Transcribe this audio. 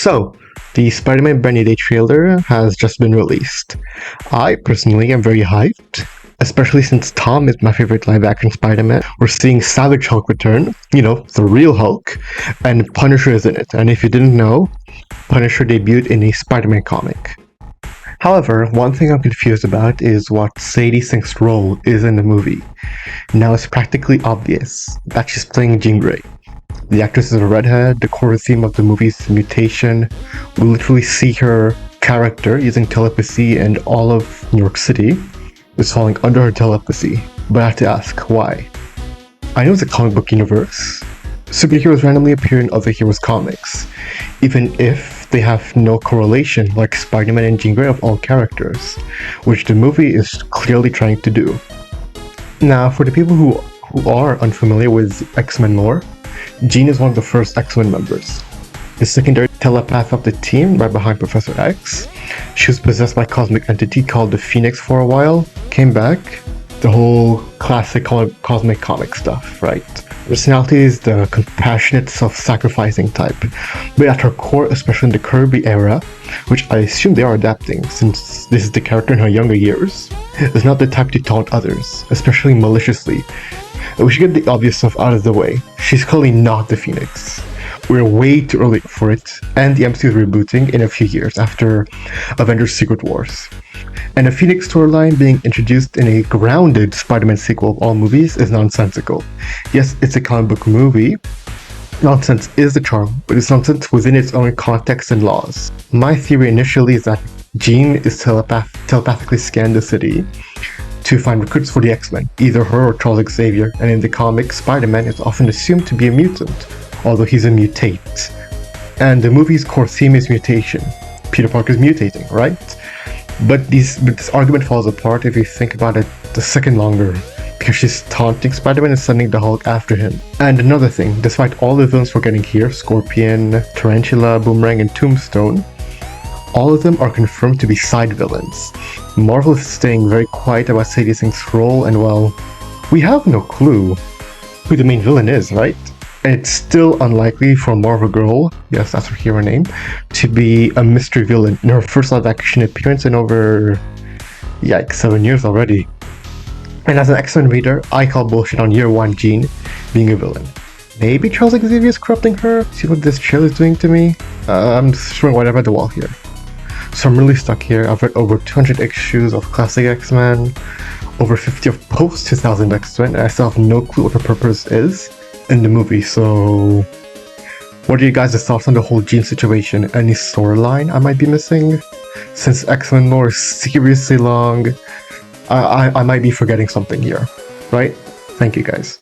So, the Spider-Man Brand New Day trailer has just been released. I personally am very hyped, especially since Tom is my favorite live-action Spider-Man. We're seeing Savage Hulk return, the real Hulk, and Punisher is in it. And if you didn't know, Punisher debuted in a Spider-Man comic. However, one thing I'm confused about is what Sadie Sink's role is in the movie. Now it's practically obvious that she's playing Jean Grey. The actress is a redhead, the core theme of the movie is mutation. We literally see her character using telepathy, and all of New York City is falling under her telepathy. But I have to ask, why? I know it's a comic book universe. Superheroes randomly appear in other heroes' comics, even if they have no correlation like Spider-Man and Jean Grey of all characters, which the movie is clearly trying to do. Now, for the people who are unfamiliar with X-Men lore, Jean is one of the first X-Men members. The secondary telepath of the team, right behind Professor X. She was possessed by a cosmic entity called the Phoenix for a while, came back. The whole classic cosmic comic stuff, right? Personality is the compassionate, self-sacrificing type, but at her core, especially in the Kirby era, which I assume they are adapting since this is the character in her younger years, is not the type to taunt others, especially maliciously. We should get the obvious stuff out of the way. She's clearly not the Phoenix. We're way too early for it, and the MCU is rebooting in a few years after Avengers Secret Wars. And a Phoenix storyline being introduced in a grounded Spider-Man sequel of all movies is nonsensical. Yes, it's a comic book movie. Nonsense is the charm, but it's nonsense within its own context and laws. My theory initially is that Jean is telepathically scanned the city to find recruits for the X-Men, either her or Charles Xavier, and in the comics, Spider-Man is often assumed to be a mutant, although he's a mutate. And the movie's core theme is mutation. Peter Parker's mutating, right? But this argument falls apart if you think about it a second longer, because she's taunting Spider-Man and sending the Hulk after him. And another thing, despite all the villains we're getting here, Scorpion, Tarantula, Boomerang, and Tombstone, all of them are confirmed to be side villains. Marvel is staying very quiet about Sadie Sink's role, and well, we have no clue who the main villain is, right? And it's still unlikely for Marvel Girl, yes, that's her hero name, to be a mystery villain in her first live-action appearance in over, 7 years already. And as an X-Men reader, I call bullshit on Year 1 Jean being a villain. Maybe Charles Xavier is corrupting her? See what this trailer is doing to me? I'm just throwing whatever at the wall here. So I'm really stuck here. I've read over 200 issues of classic X-Men, over 50 of post-2000 X-Men, and I still have no clue what her purpose is in the movie. So what are you guys' thoughts on the whole Jean situation? Any storyline I might be missing? Since X-Men lore is seriously long, I might be forgetting something here, right? Thank you guys.